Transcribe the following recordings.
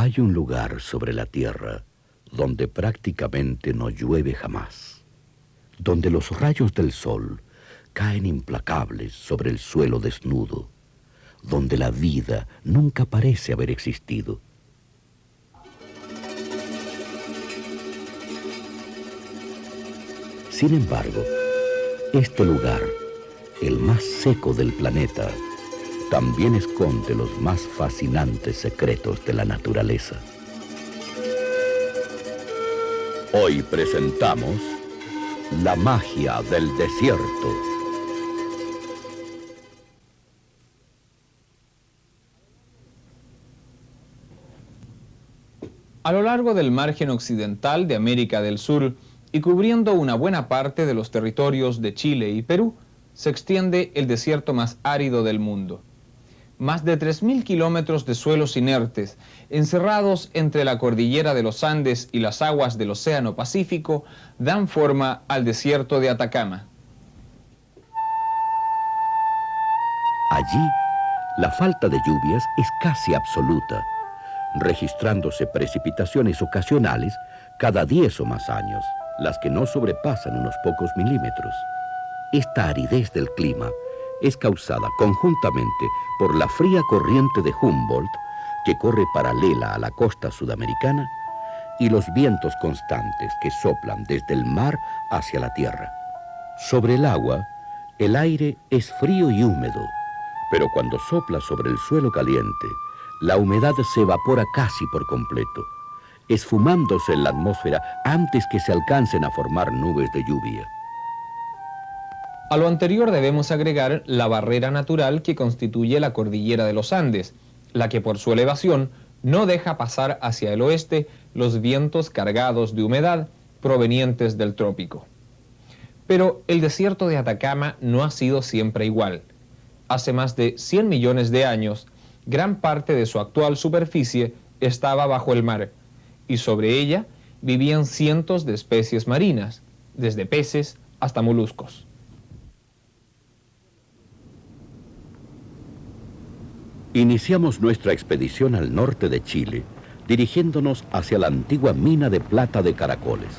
Hay un lugar sobre la tierra donde prácticamente no llueve jamás, donde los rayos del sol caen implacables sobre el suelo desnudo, donde la vida nunca parece haber existido. Sin embargo, este lugar, el más seco del planeta, también esconde los más fascinantes secretos de la naturaleza. Hoy presentamos la magia del desierto. A lo largo del margen occidental de América del Sur y cubriendo una buena parte de los territorios de Chile y Perú, se extiende el desierto más árido del mundo. Más de 3.000 kilómetros de suelos inertes, encerrados entre la cordillera de los Andes y las aguas del Océano Pacífico, dan forma al desierto de Atacama. Allí, la falta de lluvias es casi absoluta, registrándose precipitaciones ocasionales cada 10 o más años, las que no sobrepasan unos pocos milímetros. Esta aridez del clima es causada conjuntamente por la fría corriente de Humboldt, que corre paralela a la costa sudamericana, y los vientos constantes que soplan desde el mar hacia la tierra. Sobre el agua, el aire es frío y húmedo, pero cuando sopla sobre el suelo caliente, la humedad se evapora casi por completo, esfumándose en la atmósfera antes que se alcancen a formar nubes de lluvia. A lo anterior debemos agregar la barrera natural que constituye la cordillera de los Andes, la que por su elevación no deja pasar hacia el oeste los vientos cargados de humedad provenientes del trópico. Pero el desierto de Atacama no ha sido siempre igual. Hace más de 100 millones de años, gran parte de su actual superficie estaba bajo el mar, y sobre ella vivían cientos de especies marinas, desde peces hasta moluscos. Iniciamos nuestra expedición al norte de Chile, dirigiéndonos hacia la antigua mina de plata de Caracoles,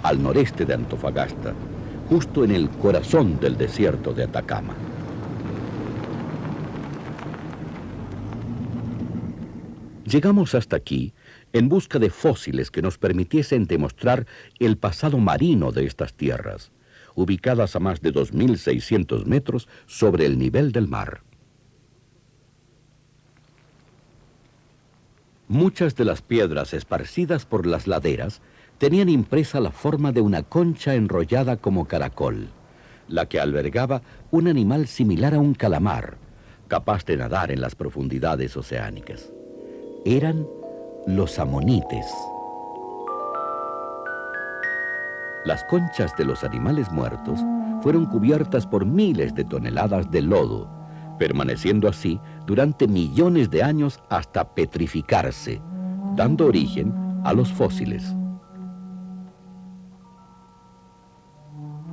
al noreste de Antofagasta, justo en el corazón del desierto de Atacama. Llegamos hasta aquí en busca de fósiles que nos permitiesen demostrar el pasado marino de estas tierras, ubicadas a más de 2.600 metros sobre el nivel del mar. Muchas de las piedras esparcidas por las laderas tenían impresa la forma de una concha enrollada como caracol, la que albergaba un animal similar a un calamar, capaz de nadar en las profundidades oceánicas. Eran los amonites. Las conchas de los animales muertos fueron cubiertas por miles de toneladas de lodo, permaneciendo así durante millones de años hasta petrificarse, dando origen a los fósiles.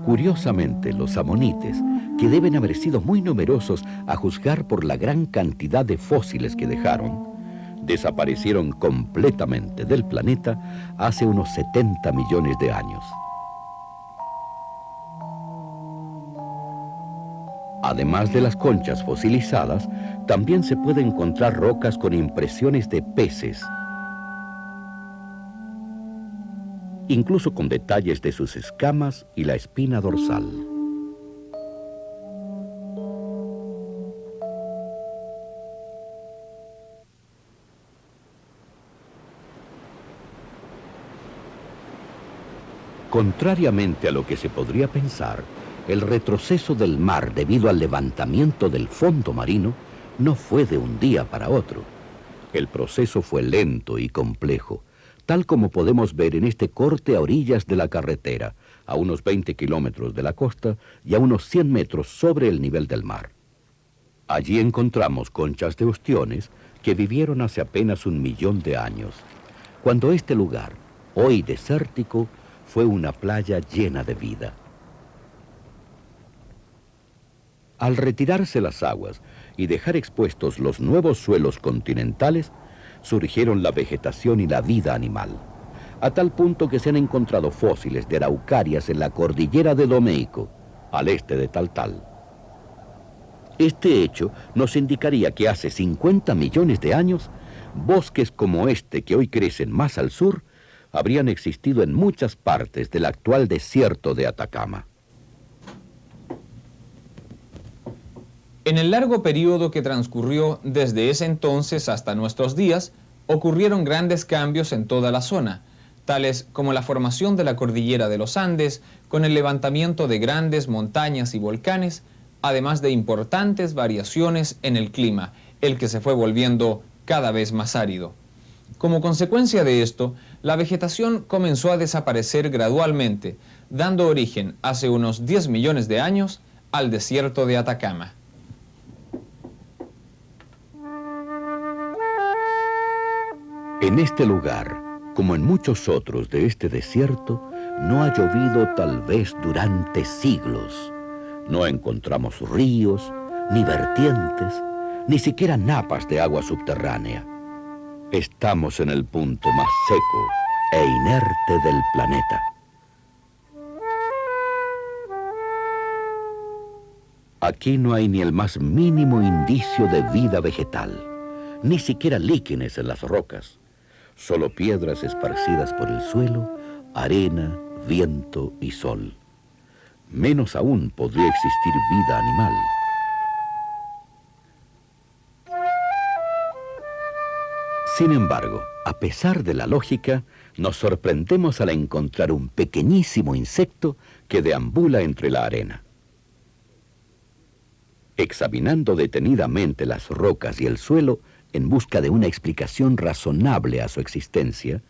Curiosamente, los amonites, que deben haber sido muy numerosos a juzgar por la gran cantidad de fósiles que dejaron, desaparecieron completamente del planeta hace unos 70 millones de años. Además de las conchas fosilizadas, también se puede encontrar rocas con impresiones de peces, incluso con detalles de sus escamas y la espina dorsal. Contrariamente a lo que se podría pensar, el retroceso del mar debido al levantamiento del fondo marino no fue de un día para otro. El proceso fue lento y complejo, tal como podemos ver en este corte a orillas de la carretera, a unos 20 kilómetros de la costa y a unos 100 metros sobre el nivel del mar. Allí encontramos conchas de ostiones que vivieron hace apenas 1 millón de años, cuando este lugar, hoy desértico, fue una playa llena de vida. Al retirarse las aguas y dejar expuestos los nuevos suelos continentales, surgieron la vegetación y la vida animal, a tal punto que se han encontrado fósiles de araucarias en la cordillera de Domeico, al este de Taltal. Este hecho nos indicaría que hace 50 millones de años, bosques como este que hoy crecen más al sur, habrían existido en muchas partes del actual desierto de Atacama. En el largo periodo que transcurrió desde ese entonces hasta nuestros días, ocurrieron grandes cambios en toda la zona, tales como la formación de la cordillera de los Andes, con el levantamiento de grandes montañas y volcanes, además de importantes variaciones en el clima, el que se fue volviendo cada vez más árido. Como consecuencia de esto, la vegetación comenzó a desaparecer gradualmente, dando origen hace unos 10 millones de años al desierto de Atacama. En este lugar, como en muchos otros de este desierto, no ha llovido tal vez durante siglos. No encontramos ríos, ni vertientes, ni siquiera napas de agua subterránea. Estamos en el punto más seco e inerte del planeta. Aquí no hay ni el más mínimo indicio de vida vegetal, ni siquiera líquenes en las rocas. Solo piedras esparcidas por el suelo, arena, viento y sol. Menos aún podría existir vida animal. Sin embargo, a pesar de la lógica, nos sorprendemos al encontrar un pequeñísimo insecto que deambula entre la arena. Examinando detenidamente las rocas y el suelo, en busca de una explicación razonable a su existencia,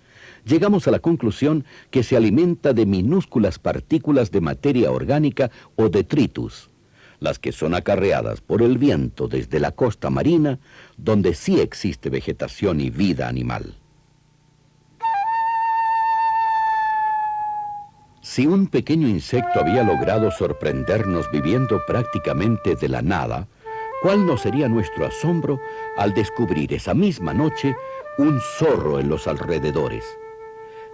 llegamos a la conclusión que se alimenta de minúsculas partículas de materia orgánica o detritus, las que son acarreadas por el viento desde la costa marina, donde sí existe vegetación y vida animal. Si un pequeño insecto había logrado sorprendernos viviendo prácticamente de la nada, ¿cuál no sería nuestro asombro al descubrir esa misma noche un zorro en los alrededores?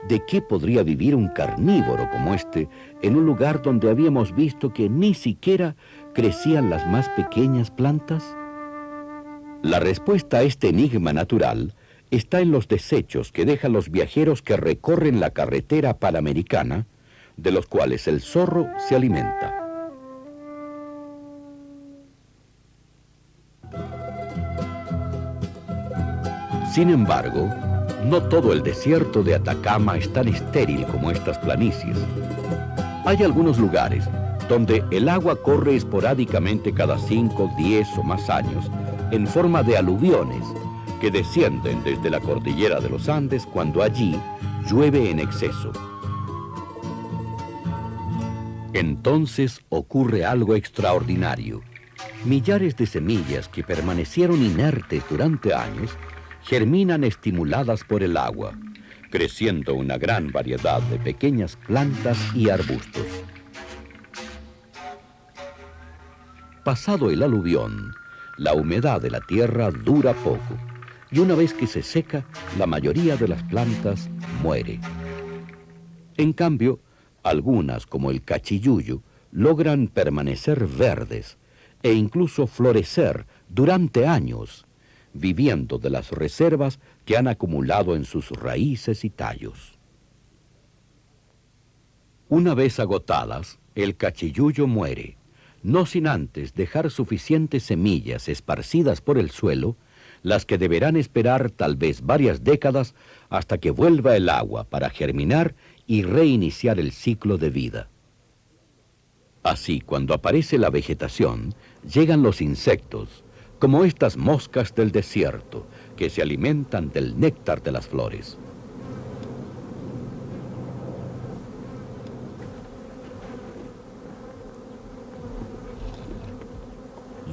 ¿De qué podría vivir un carnívoro como este en un lugar donde habíamos visto que ni siquiera crecían las más pequeñas plantas? La respuesta a este enigma natural está en los desechos que dejan los viajeros que recorren la carretera panamericana, de los cuales el zorro se alimenta. Sin embargo, no todo el desierto de Atacama es tan estéril como estas planicies. Hay algunos lugares donde el agua corre esporádicamente cada 5, 10 o más años en forma de aluviones que descienden desde la cordillera de los Andes cuando allí llueve en exceso. Entonces ocurre algo extraordinario. Millares de semillas que permanecieron inertes durante años germinan estimuladas por el agua, creciendo una gran variedad de pequeñas plantas y arbustos. Pasado el aluvión, la humedad de la tierra dura poco, y una vez que se seca, la mayoría de las plantas muere. En cambio, algunas, como el cachiyuyo, logran permanecer verdes e incluso florecer durante años, viviendo de las reservas que han acumulado en sus raíces y tallos. Una vez agotadas, el cachiyuyo muere, no sin antes dejar suficientes semillas esparcidas por el suelo, las que deberán esperar tal vez varias décadas hasta que vuelva el agua para germinar y reiniciar el ciclo de vida. Así, cuando aparece la vegetación, llegan los insectos, como estas moscas del desierto, que se alimentan del néctar de las flores.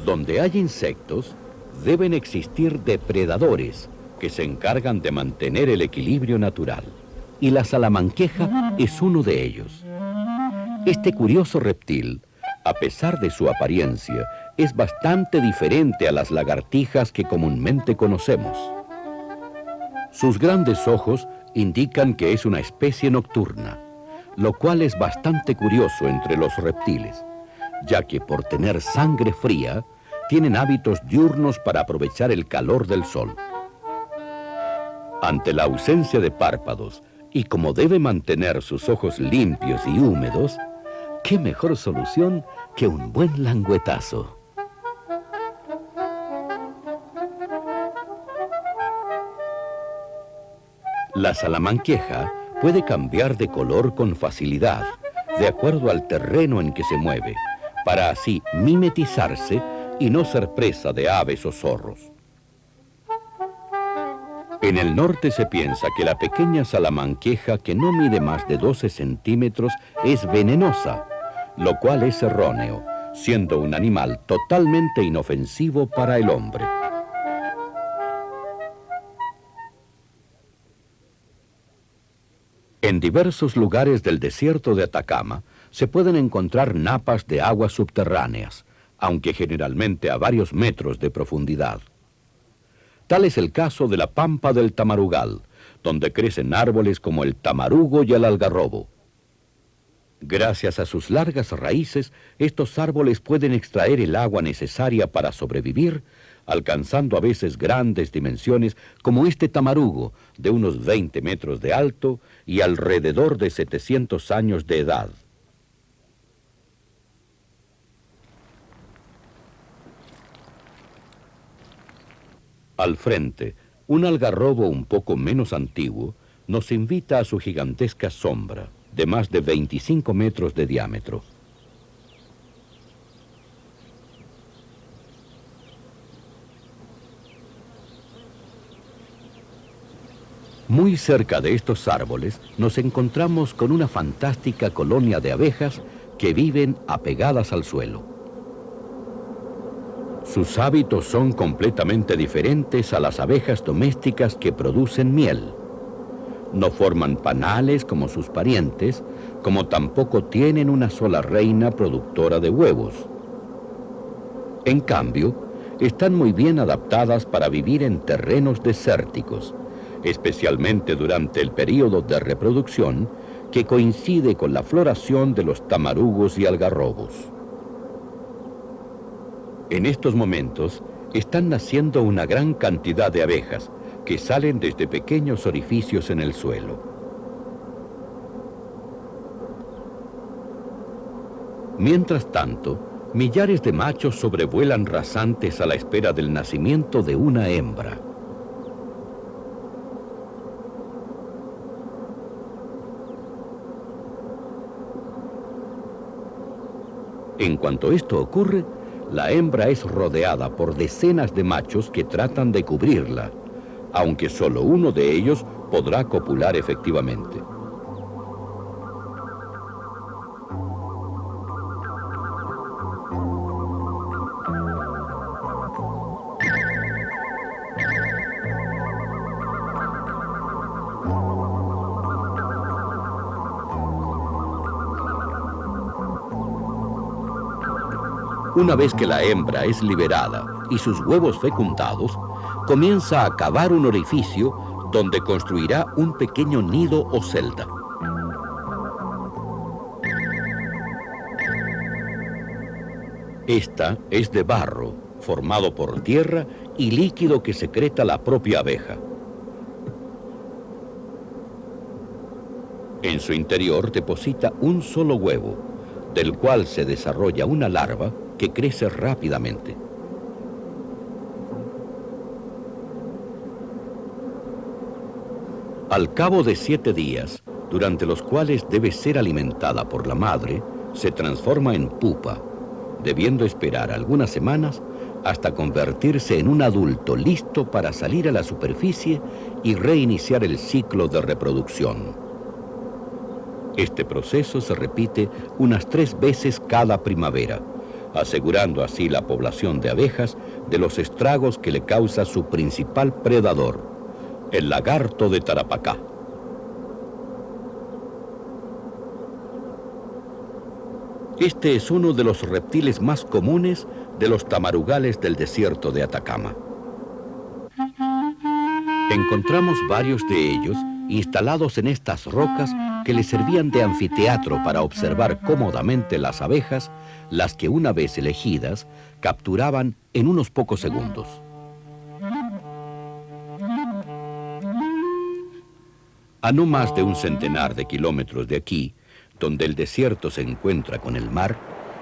Donde hay insectos, deben existir depredadores que se encargan de mantener el equilibrio natural, y la salamanqueja es uno de ellos. Este curioso reptil, a pesar de su apariencia, es bastante diferente a las lagartijas que comúnmente conocemos. Sus grandes ojos indican que es una especie nocturna, lo cual es bastante curioso entre los reptiles, ya que por tener sangre fría, tienen hábitos diurnos para aprovechar el calor del sol. Ante la ausencia de párpados y como debe mantener sus ojos limpios y húmedos, ¿qué mejor solución que un buen languetazo? La salamanqueja puede cambiar de color con facilidad, de acuerdo al terreno en que se mueve, para así mimetizarse y no ser presa de aves o zorros. En el norte se piensa que la pequeña salamanqueja, que no mide más de 12 centímetros, es venenosa, lo cual es erróneo, siendo un animal totalmente inofensivo para el hombre. En diversos lugares del desierto de Atacama se pueden encontrar napas de aguas subterráneas, aunque generalmente a varios metros de profundidad. Tal es el caso de la pampa del Tamarugal, donde crecen árboles como el tamarugo y el algarrobo. Gracias a sus largas raíces, estos árboles pueden extraer el agua necesaria para sobrevivir, alcanzando a veces grandes dimensiones como este tamarugo, de unos 20 metros de alto y alrededor de 700 años de edad. Al frente, un algarrobo un poco menos antiguo nos invita a su gigantesca sombra, de más de 25 metros de diámetro. Muy cerca de estos árboles nos encontramos con una fantástica colonia de abejas que viven apegadas al suelo. Sus hábitos son completamente diferentes a las abejas domésticas que producen miel. No forman panales como sus parientes, como tampoco tienen una sola reina productora de huevos. En cambio, están muy bien adaptadas para vivir en terrenos desérticos, especialmente durante el período de reproducción que coincide con la floración de los tamarugos y algarrobos. En estos momentos están naciendo una gran cantidad de abejas que salen desde pequeños orificios en el suelo. Mientras tanto, millares de machos sobrevuelan rasantes a la espera del nacimiento de una hembra. En cuanto esto ocurre, la hembra es rodeada por decenas de machos que tratan de cubrirla, aunque solo uno de ellos podrá copular efectivamente. Una vez que la hembra es liberada y sus huevos fecundados, comienza a cavar un orificio donde construirá un pequeño nido o celda. Esta es de barro, formado por tierra y líquido que secreta la propia abeja. En su interior deposita un solo huevo, del cual se desarrolla una larva que crece rápidamente. Al cabo de 7 días, durante los cuales debe ser alimentada por la madre, se transforma en pupa, debiendo esperar algunas semanas hasta convertirse en un adulto listo para salir a la superficie y reiniciar el ciclo de reproducción. Este proceso se repite unas 3 veces cada primavera, asegurando así la población de abejas de los estragos que le causa su principal predador, el lagarto de Tarapacá. Este es uno de los reptiles más comunes de los tamarugales del desierto de Atacama. Encontramos varios de ellos instalados en estas rocas que les servían de anfiteatro para observar cómodamente las abejas, las que una vez elegidas capturaban en unos pocos segundos. A no más de un centenar de kilómetros de aquí, donde el desierto se encuentra con el mar,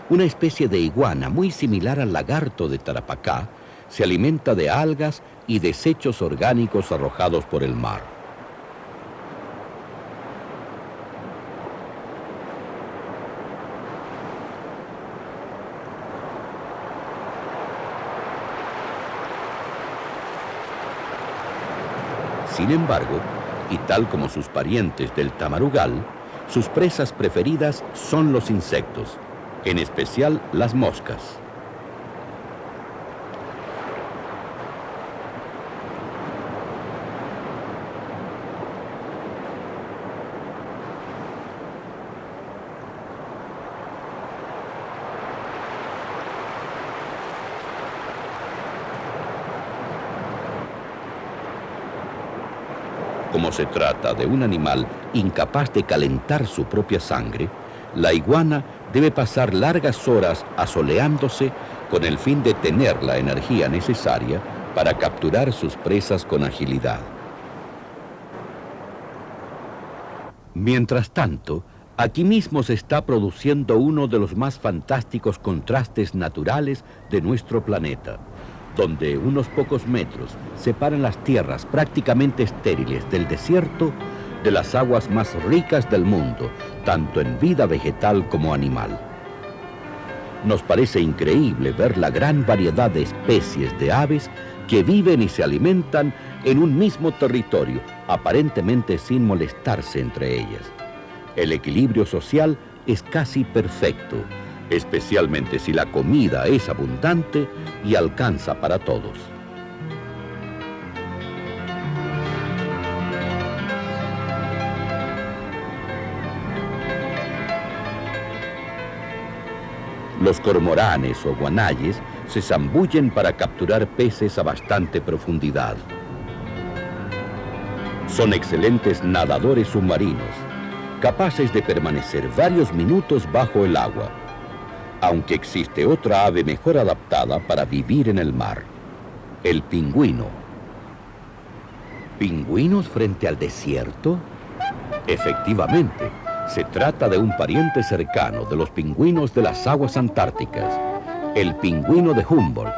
una especie de iguana muy similar al lagarto de Tarapacá se alimenta de algas y desechos orgánicos arrojados por el mar. Sin embargo, y tal como sus parientes del tamarugal, sus presas preferidas son los insectos, en especial las moscas. Como se trata de un animal incapaz de calentar su propia sangre, la iguana debe pasar largas horas asoleándose con el fin de tener la energía necesaria para capturar sus presas con agilidad. Mientras tanto, aquí mismo se está produciendo uno de los más fantásticos contrastes naturales de nuestro planeta, donde unos pocos metros separan las tierras prácticamente estériles del desierto de las aguas más ricas del mundo, tanto en vida vegetal como animal. Nos parece increíble ver la gran variedad de especies de aves que viven y se alimentan en un mismo territorio, aparentemente sin molestarse entre ellas. El equilibrio social es casi perfecto, especialmente si la comida es abundante y alcanza para todos. Los cormoranes o guanayes se zambullen para capturar peces a bastante profundidad. Son excelentes nadadores submarinos, capaces de permanecer varios minutos bajo el agua, aunque existe otra ave mejor adaptada para vivir en el mar, el pingüino. ¿Pingüinos frente al desierto? Efectivamente, se trata de un pariente cercano de los pingüinos de las aguas antárticas, el pingüino de Humboldt,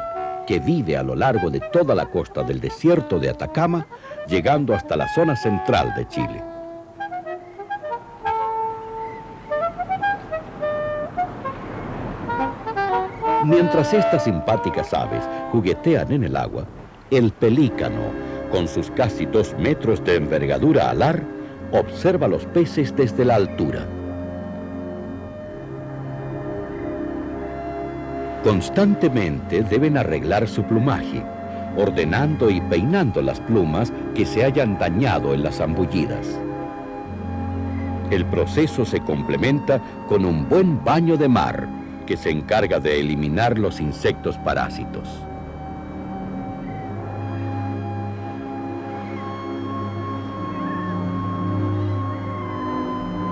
que vive a lo largo de toda la costa del desierto de Atacama, llegando hasta la zona central de Chile. Mientras estas simpáticas aves juguetean en el agua, el pelícano, con sus casi 2 metros de envergadura alar, observa los peces desde la altura. Constantemente deben arreglar su plumaje, ordenando y peinando las plumas que se hayan dañado en las zambullidas. El proceso se complementa con un buen baño de mar, que se encarga de eliminar los insectos parásitos.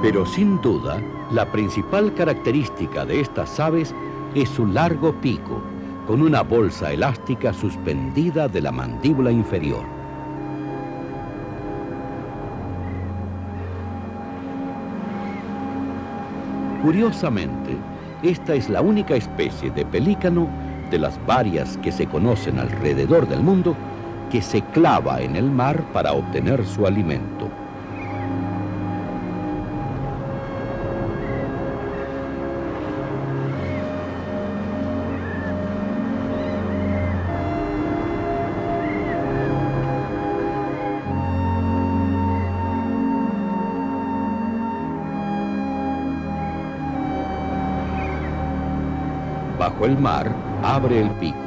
Pero sin duda, la principal característica de estas aves es su largo pico, con una bolsa elástica suspendida de la mandíbula inferior. Curiosamente, esta es la única especie de pelícano, de las varias que se conocen alrededor del mundo, que se clava en el mar para obtener su alimento. Bajo el mar, abre el pico,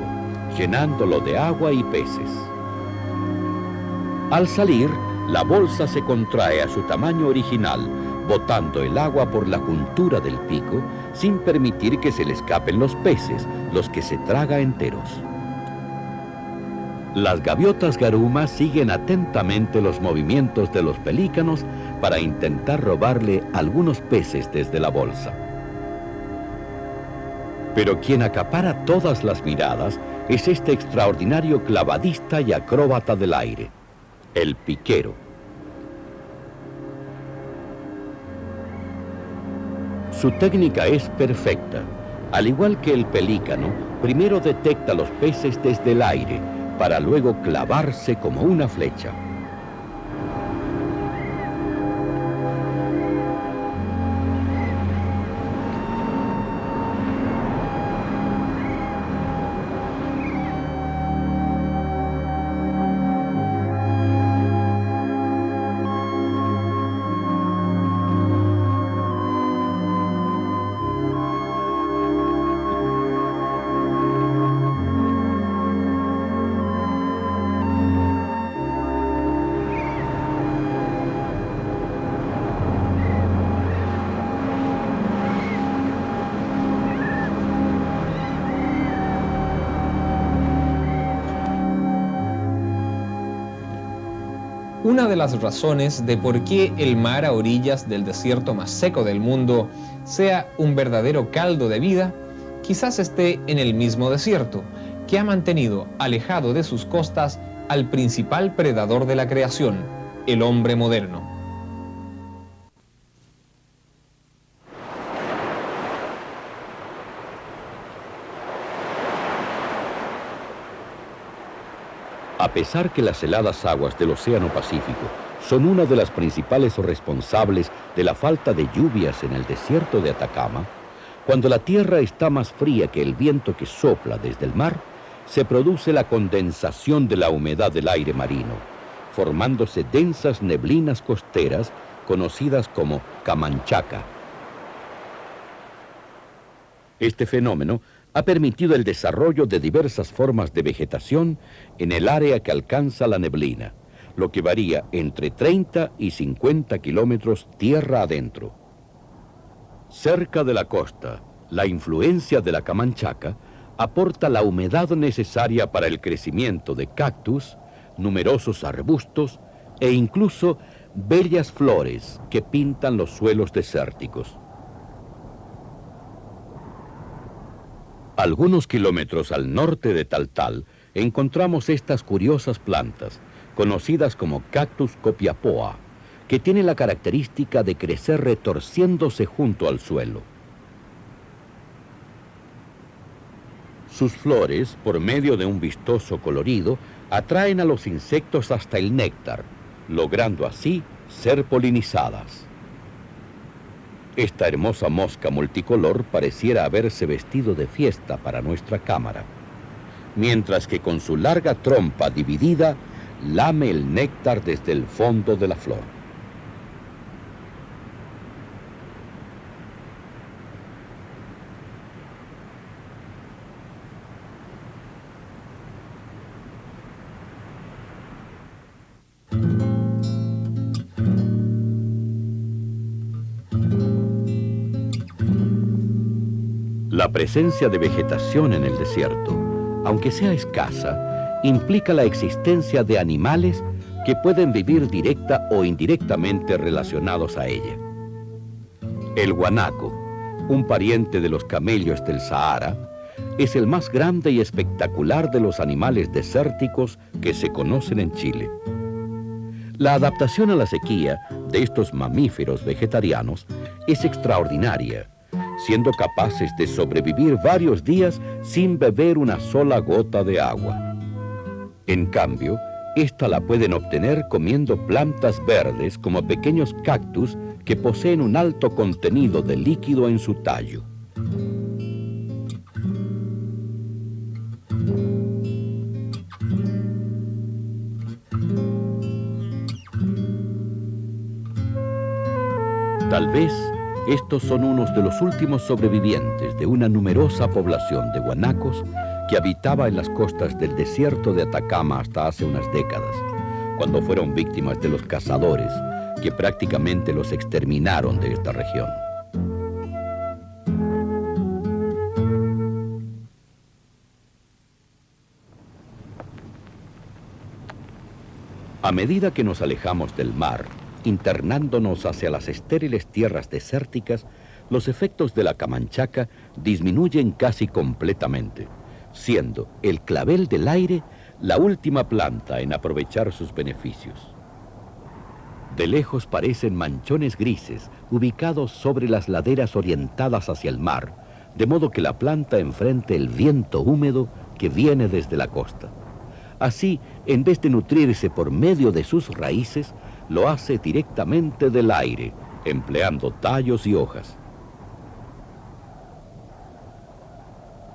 llenándolo de agua y peces. Al salir, la bolsa se contrae a su tamaño original, botando el agua por la juntura del pico, sin permitir que se le escapen los peces, los que se traga enteros. Las gaviotas garumas siguen atentamente los movimientos de los pelícanos para intentar robarle algunos peces desde la bolsa. Pero quien acapara todas las miradas es este extraordinario clavadista y acróbata del aire, el piquero. Su técnica es perfecta. Al igual que el pelícano, primero detecta los peces desde el aire, para luego clavarse como una flecha. Una de las razones de por qué el mar a orillas del desierto más seco del mundo sea un verdadero caldo de vida, quizás esté en el mismo desierto, que ha mantenido alejado de sus costas al principal predador de la creación, el hombre moderno. A pesar que las heladas aguas del Océano Pacífico son una de las principales responsables de la falta de lluvias en el desierto de Atacama, cuando la tierra está más fría que el viento que sopla desde el mar, se produce la condensación de la humedad del aire marino, formándose densas neblinas costeras conocidas como camanchaca. Este fenómeno ha permitido el desarrollo de diversas formas de vegetación en el área que alcanza la neblina, lo que varía entre 30 y 50 kilómetros tierra adentro. Cerca de la costa, la influencia de la camanchaca aporta la humedad necesaria para el crecimiento de cactus, numerosos arbustos e incluso bellas flores que pintan los suelos desérticos. Algunos kilómetros al norte de Taltal encontramos estas curiosas plantas, conocidas como cactus copiapoa, que tiene la característica de crecer retorciéndose junto al suelo. Sus flores, por medio de un vistoso colorido, atraen a los insectos hasta el néctar, logrando así ser polinizadas. Esta hermosa mosca multicolor pareciera haberse vestido de fiesta para nuestra cámara, mientras que con su larga trompa dividida lame el néctar desde el fondo de la flor. La presencia de vegetación en el desierto, aunque sea escasa, implica la existencia de animales que pueden vivir directa o indirectamente relacionados a ella. El guanaco, un pariente de los camellos del Sahara, es el más grande y espectacular de los animales desérticos que se conocen en Chile. La adaptación a la sequía de estos mamíferos vegetarianos es extraordinaria, siendo capaces de sobrevivir varios días sin beber una sola gota de agua. En cambio, esta la pueden obtener comiendo plantas verdes como pequeños cactus que poseen un alto contenido de líquido en su tallo. Tal vez estos son unos de los últimos sobrevivientes de una numerosa población de guanacos que habitaba en las costas del desierto de Atacama hasta hace unas décadas, cuando fueron víctimas de los cazadores que prácticamente los exterminaron de esta región. A medida que nos alejamos del mar, internándonos hacia las estériles tierras desérticas, los efectos de la camanchaca disminuyen casi completamente, siendo el clavel del aire la última planta en aprovechar sus beneficios. De lejos parecen manchones grises ubicados sobre las laderas orientadas hacia el mar, de modo que la planta enfrente el viento húmedo que viene desde la costa. Así, en vez de nutrirse por medio de sus raíces, lo hace directamente del aire, empleando tallos y hojas.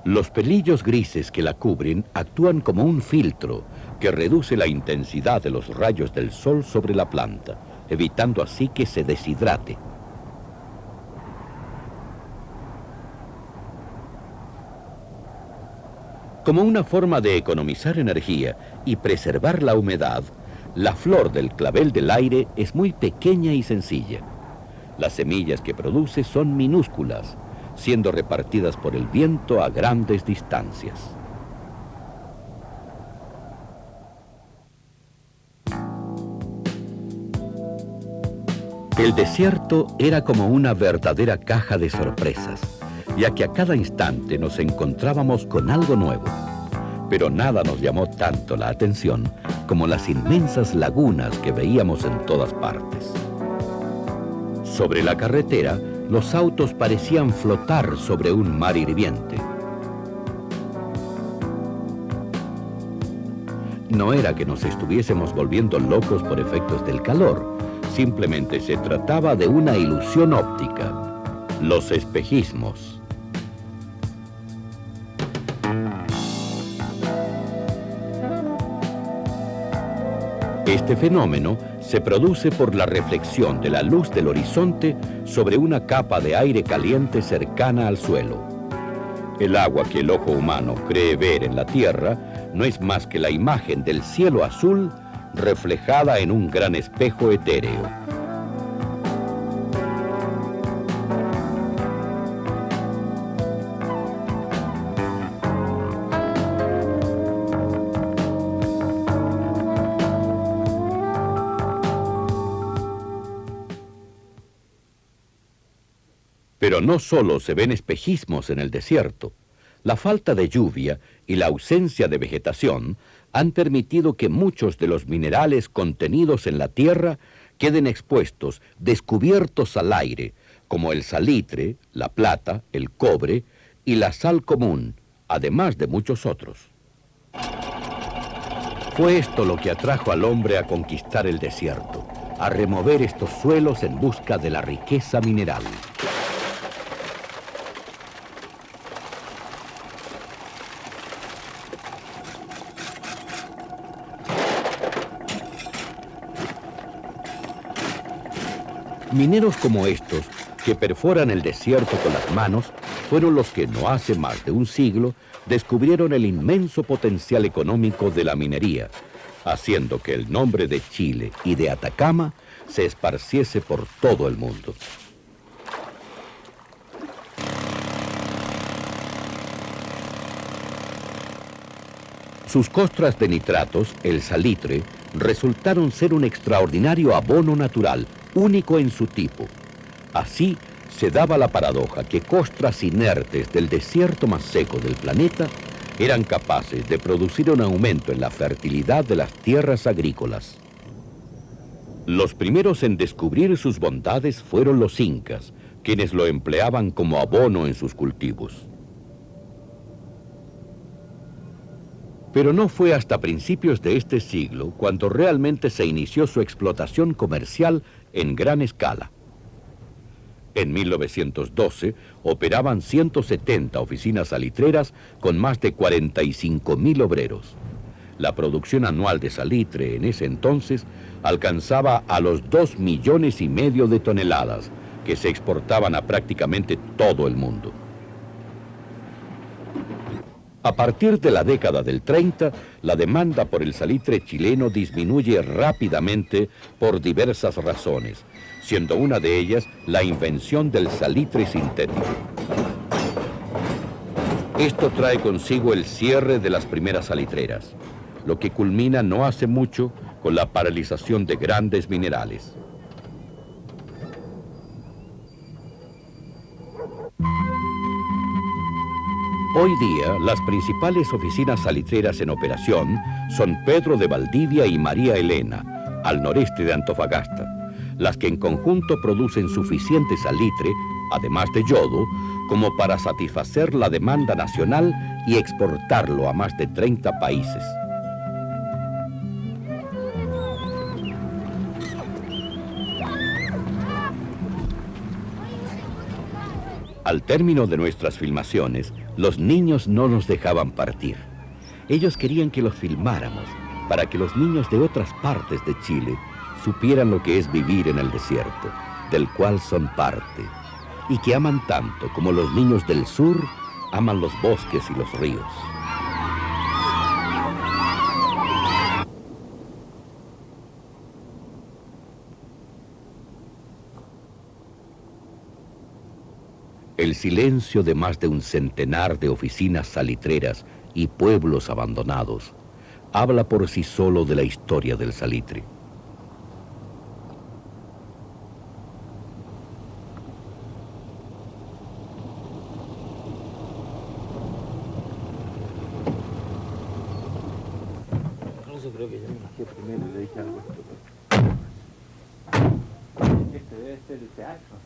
Los pelillos grises que la cubren actúan como un filtro que reduce la intensidad de los rayos del sol sobre la planta, evitando así que se deshidrate. Como una forma de economizar energía y preservar la humedad, la flor del clavel del aire es muy pequeña y sencilla. Las semillas que produce son minúsculas, siendo repartidas por el viento a grandes distancias. El desierto era como una verdadera caja de sorpresas, ya que a cada instante nos encontrábamos con algo nuevo. Pero nada nos llamó tanto la atención como las inmensas lagunas que veíamos en todas partes. Sobre la carretera, los autos parecían flotar sobre un mar hirviente. No era que nos estuviésemos volviendo locos por efectos del calor, simplemente se trataba de una ilusión óptica, los espejismos. Este fenómeno se produce por la reflexión de la luz del horizonte sobre una capa de aire caliente cercana al suelo. El agua que el ojo humano cree ver en la Tierra no es más que la imagen del cielo azul reflejada en un gran espejo etéreo. Pero no solo se ven espejismos en el desierto. La falta de lluvia y la ausencia de vegetación han permitido que muchos de los minerales contenidos en la tierra queden expuestos, descubiertos al aire, como el salitre, la plata, el cobre y la sal común, además de muchos otros. Fue esto lo que atrajo al hombre a conquistar el desierto, a remover estos suelos en busca de la riqueza mineral. Mineros como estos, que perforan el desierto con las manos, fueron los que no hace más de un siglo descubrieron el inmenso potencial económico de la minería, haciendo que el nombre de Chile y de Atacama se esparciese por todo el mundo. Sus costras de nitratos, el salitre, resultaron ser un extraordinario abono natural, único en su tipo. Así se daba la paradoja que costras inertes del desierto más seco del planeta eran capaces de producir un aumento en la fertilidad de las tierras agrícolas. Los primeros en descubrir sus bondades fueron los incas, quienes lo empleaban como abono en sus cultivos. Pero no fue hasta principios de este siglo cuando realmente se inició su explotación comercial en gran escala. En 1912 operaban 170 oficinas salitreras con más de 45.000 obreros. La producción anual de salitre en ese entonces alcanzaba a los 2,5 millones de toneladas, que se exportaban a prácticamente todo el mundo. A partir de la década del 30, la demanda por el salitre chileno disminuye rápidamente por diversas razones, siendo una de ellas la invención del salitre sintético. Esto trae consigo el cierre de las primeras salitreras. lo que culmina no hace mucho con la paralización de grandes minerales. Hoy día, las principales oficinas salitreras en operación son Pedro de Valdivia y María Elena, al noreste de Antofagasta, las que en conjunto producen suficiente salitre, además de yodo, como para satisfacer la demanda nacional y exportarlo a más de 30 países. Al término de nuestras filmaciones, los niños no nos dejaban partir. Ellos querían que los filmáramos para que los niños de otras partes de Chile supieran lo que es vivir en el desierto, del cual son parte, y que aman tanto como los niños del sur aman los bosques y los ríos. El silencio de más de un centenar de oficinas salitreras y pueblos abandonados habla por sí solo de la historia del salitre. Yo creo que yo me bajé primero y le dije algo. Este debe ser el teatro.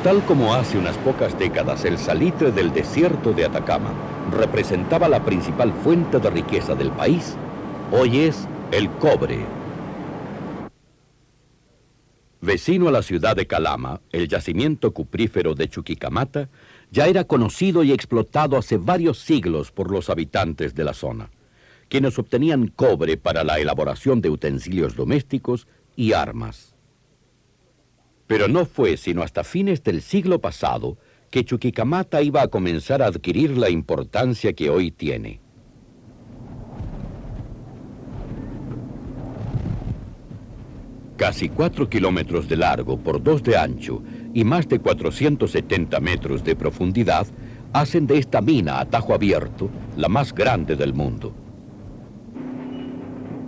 Tal como hace unas pocas décadas el salitre del desierto de Atacama representaba la principal fuente de riqueza del país, hoy es el cobre. Vecino a la ciudad de Calama, el yacimiento cuprífero de Chuquicamata ya era conocido y explotado hace varios siglos por los habitantes de la zona, quienes obtenían cobre para la elaboración de utensilios domésticos y armas. Pero no fue sino hasta fines del siglo pasado que Chuquicamata iba a comenzar a adquirir la importancia que hoy tiene. Casi 4 kilómetros de largo por 2 de ancho y más de 470 metros de profundidad hacen de esta mina a tajo abierto la más grande del mundo.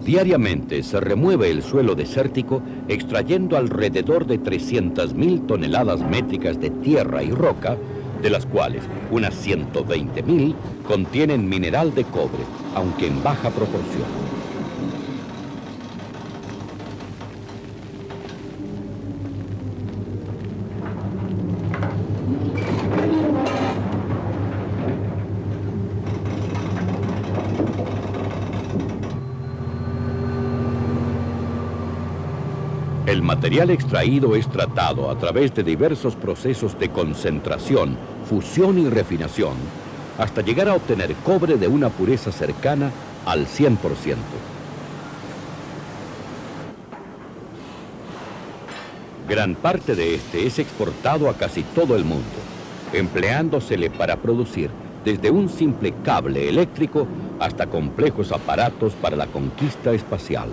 Diariamente se remueve el suelo desértico extrayendo alrededor de 300.000 toneladas métricas de tierra y roca, de las cuales unas 120.000 contienen mineral de cobre, aunque en baja proporción. El material extraído es tratado a través de diversos procesos de concentración, fusión y refinación, hasta llegar a obtener cobre de una pureza cercana al 100%. Gran parte de este es exportado a casi todo el mundo, empleándosele para producir desde un simple cable eléctrico hasta complejos aparatos para la conquista espacial.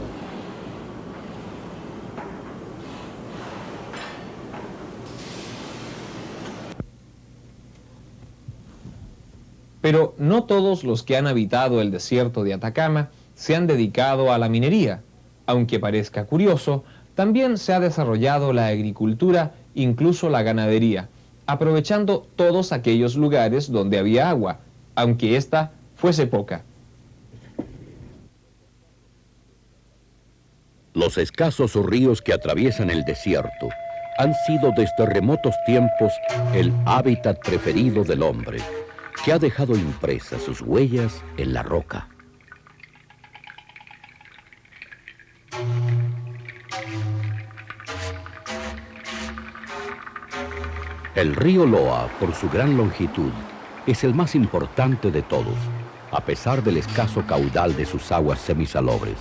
Pero no todos los que han habitado el desierto de Atacama se han dedicado a la minería. Aunque parezca curioso, también se ha desarrollado la agricultura, incluso la ganadería, aprovechando todos aquellos lugares donde había agua, aunque ésta fuese poca. Los escasos ríos que atraviesan el desierto han sido desde remotos tiempos el hábitat preferido del hombre, que ha dejado impresas sus huellas en la roca. El río Loa, por su gran longitud, es el más importante de todos, a pesar del escaso caudal de sus aguas semisalobres.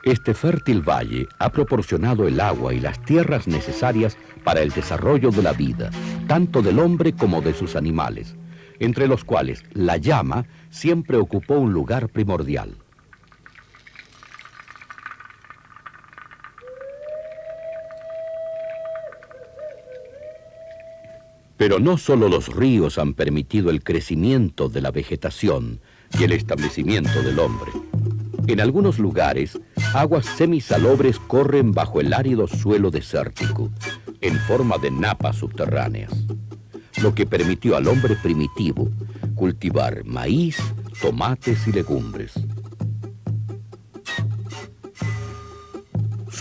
Este fértil valle ha proporcionado el agua y las tierras necesarias para el desarrollo de la vida, tanto del hombre como de sus animales, entre los cuales la llama siempre ocupó un lugar primordial. Pero no solo los ríos han permitido el crecimiento de la vegetación y el establecimiento del hombre. En algunos lugares, aguas semisalobres corren bajo el árido suelo desértico, en forma de napas subterráneas, lo que permitió al hombre primitivo cultivar maíz, tomates y legumbres.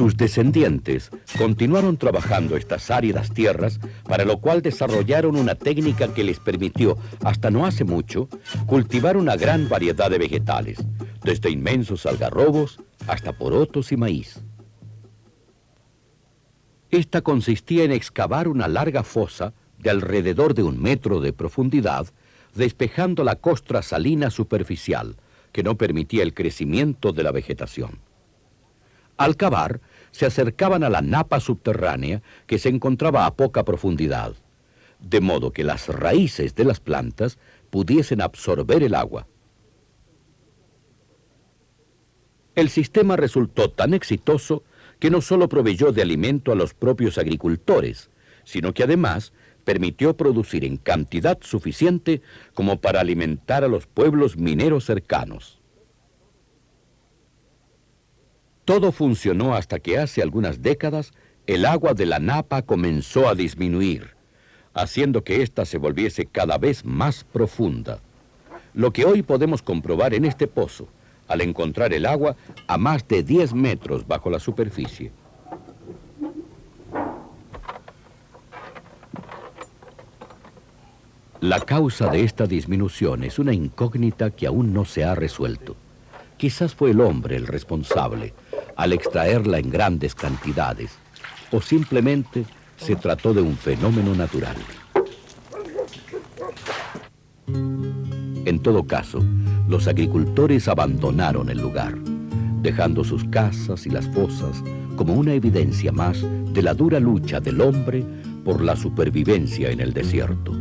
Sus descendientes continuaron trabajando estas áridas tierras, para lo cual desarrollaron una técnica que les permitió, hasta no hace mucho, cultivar una gran variedad de vegetales, desde inmensos algarrobos hasta porotos y maíz. Esta consistía en excavar una larga fosa de alrededor de 1 metro de profundidad, despejando la costra salina superficial, que no permitía el crecimiento de la vegetación. Al cavar, se acercaban a la napa subterránea, que se encontraba a poca profundidad, de modo que las raíces de las plantas pudiesen absorber el agua. El sistema resultó tan exitoso que no solo proveyó de alimento a los propios agricultores, sino que además permitió producir en cantidad suficiente como para alimentar a los pueblos mineros cercanos. Todo funcionó hasta que hace algunas décadas el agua de la napa comenzó a disminuir, haciendo que ésta se volviese cada vez más profunda, lo que hoy podemos comprobar en este pozo, al encontrar el agua a más de 10 metros bajo la superficie. La causa de esta disminución es una incógnita que aún no se ha resuelto. Quizás fue el hombre el responsable al extraerla en grandes cantidades, o simplemente se trató de un fenómeno natural. En todo caso, los agricultores abandonaron el lugar, dejando sus casas y las fosas como una evidencia más de la dura lucha del hombre por la supervivencia en el desierto.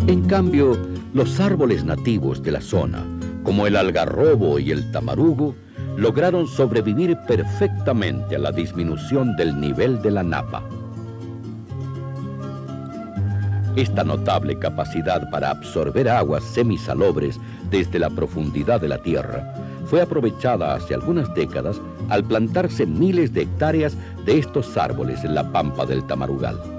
En cambio, los árboles nativos de la zona, como el algarrobo y el tamarugo, lograron sobrevivir perfectamente a la disminución del nivel de la napa. Esta notable capacidad para absorber aguas semisalobres desde la profundidad de la tierra fue aprovechada hace algunas décadas al plantarse miles de hectáreas de estos árboles en la pampa del Tamarugal.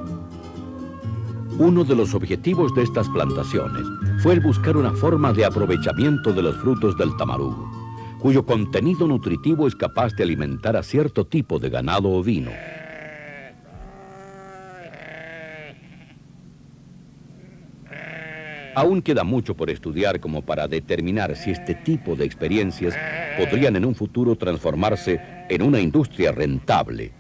Uno de los objetivos de estas plantaciones fue el buscar una forma de aprovechamiento de los frutos del tamarugo, cuyo contenido nutritivo es capaz de alimentar a cierto tipo de ganado ovino. Aún queda mucho por estudiar como para determinar si este tipo de experiencias podrían en un futuro transformarse en una industria rentable.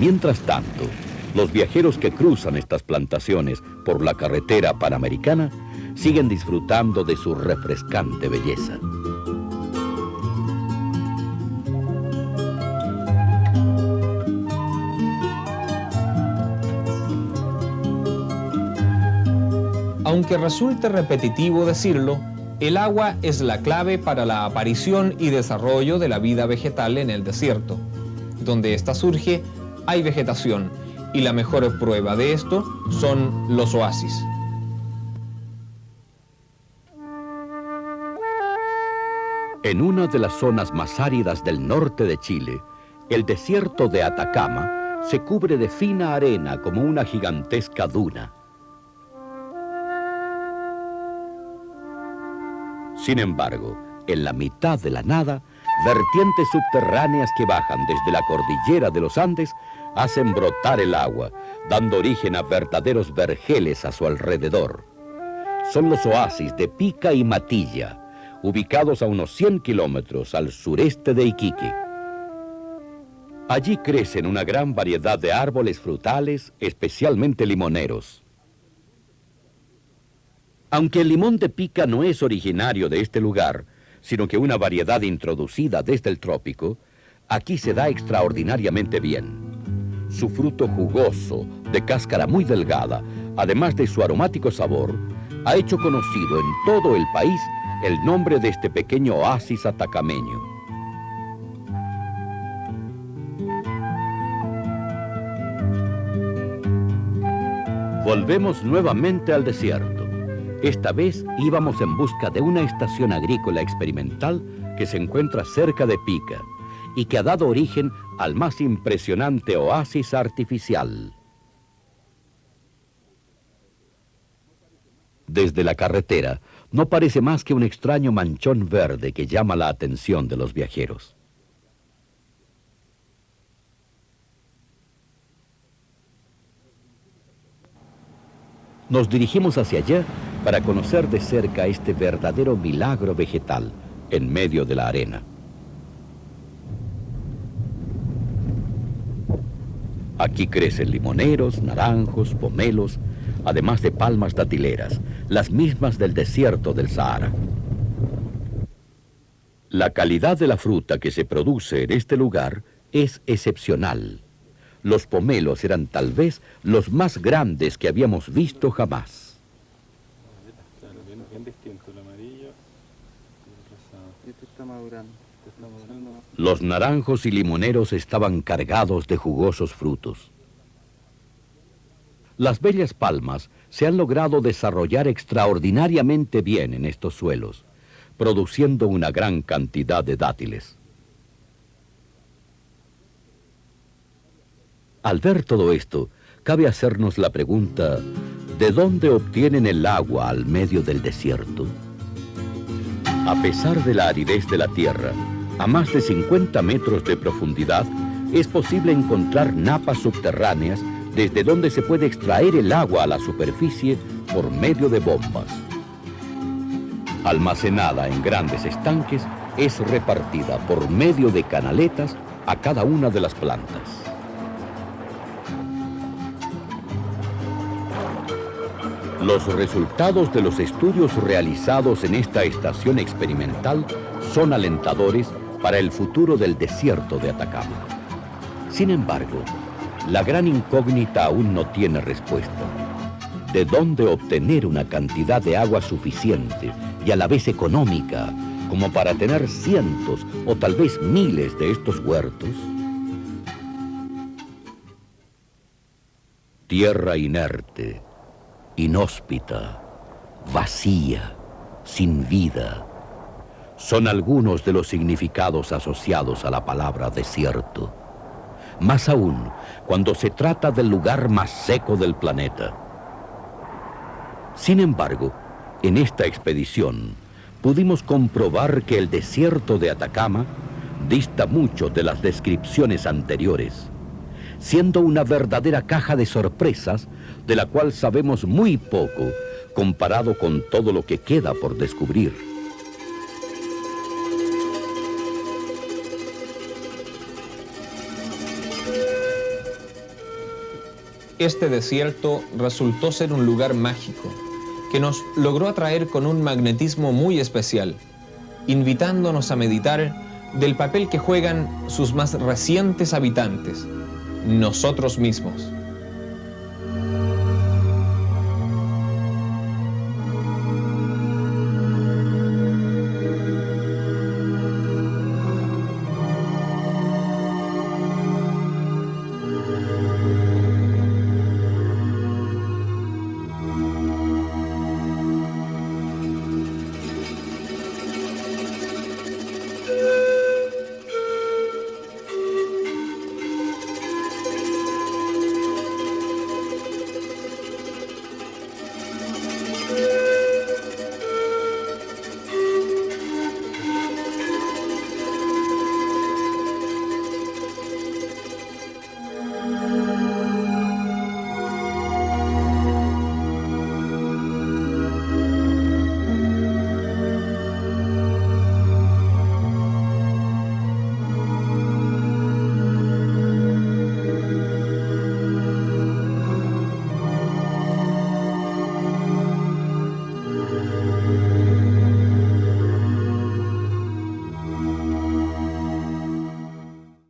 Mientras tanto, los viajeros que cruzan estas plantaciones por la carretera panamericana siguen disfrutando de su refrescante belleza. Aunque resulte repetitivo decirlo, El agua es la clave para la aparición y desarrollo de la vida vegetal en el desierto. Donde ésta surge, hay vegetación, y la mejor prueba de esto son los oasis. En una de las zonas más áridas del norte de Chile, el desierto de Atacama se cubre de fina arena como una gigantesca duna. Sin embargo, en la mitad de la nada, vertientes subterráneas que bajan desde la cordillera de los Andes hacen brotar el agua, dando origen a verdaderos vergeles a su alrededor. Son los oasis de Pica y Matilla, ubicados a unos 100 kilómetros al sureste de Iquique. Allí crecen una gran variedad de árboles frutales, especialmente limoneros. Aunque el limón de Pica no es originario de este lugar, sino que una variedad introducida desde el trópico, aquí se da extraordinariamente bien. Su fruto jugoso, de cáscara muy delgada, además de su aromático sabor, ha hecho conocido en todo el país el nombre de este pequeño oasis atacameño. Volvemos nuevamente al desierto. Esta vez íbamos en busca de una estación agrícola experimental que se encuentra cerca de Pica y que ha dado origen al más impresionante oasis artificial. Desde la carretera no parece más que un extraño manchón verde que llama la atención de los viajeros. Nos dirigimos hacia allá para conocer de cerca este verdadero milagro vegetal en medio de la arena. Aquí crecen limoneros, naranjos, pomelos, además de palmas datileras, las mismas del desierto del Sahara. La calidad de la fruta que se produce en este lugar es excepcional. Los pomelos eran tal vez los más grandes que habíamos visto jamás. Claro, bien distinto, el amarillo y el rosado. Este está madurando. Los naranjos y limoneros estaban cargados de jugosos frutos. Las bellas palmas se han logrado desarrollar extraordinariamente bien en estos suelos, produciendo una gran cantidad de dátiles. Al ver todo esto, cabe hacernos la pregunta, ¿de dónde obtienen el agua al medio del desierto? A pesar de la aridez de la tierra, a más de 50 metros de profundidad, es posible encontrar napas subterráneas desde donde se puede extraer el agua a la superficie por medio de bombas. Almacenada en grandes estanques, es repartida por medio de canaletas a cada una de las plantas. Los resultados de los estudios realizados en esta estación experimental son alentadores para el futuro del desierto de Atacama. Sin embargo, la gran incógnita aún no tiene respuesta. ¿De dónde obtener una cantidad de agua suficiente y a la vez económica como para tener cientos o tal vez miles de estos huertos? Tierra inerte, inhóspita, vacía, sin vida, son algunos de los significados asociados a la palabra desierto. Más aún cuando se trata del lugar más seco del planeta. Sin embargo, en esta expedición pudimos comprobar que el desierto de Atacama dista mucho de las descripciones anteriores, siendo una verdadera caja de sorpresas de la cual sabemos muy poco comparado con todo lo que queda por descubrir. Este desierto resultó ser un lugar mágico que nos logró atraer con un magnetismo muy especial, invitándonos a meditar del papel que juegan sus más recientes habitantes, nosotros mismos.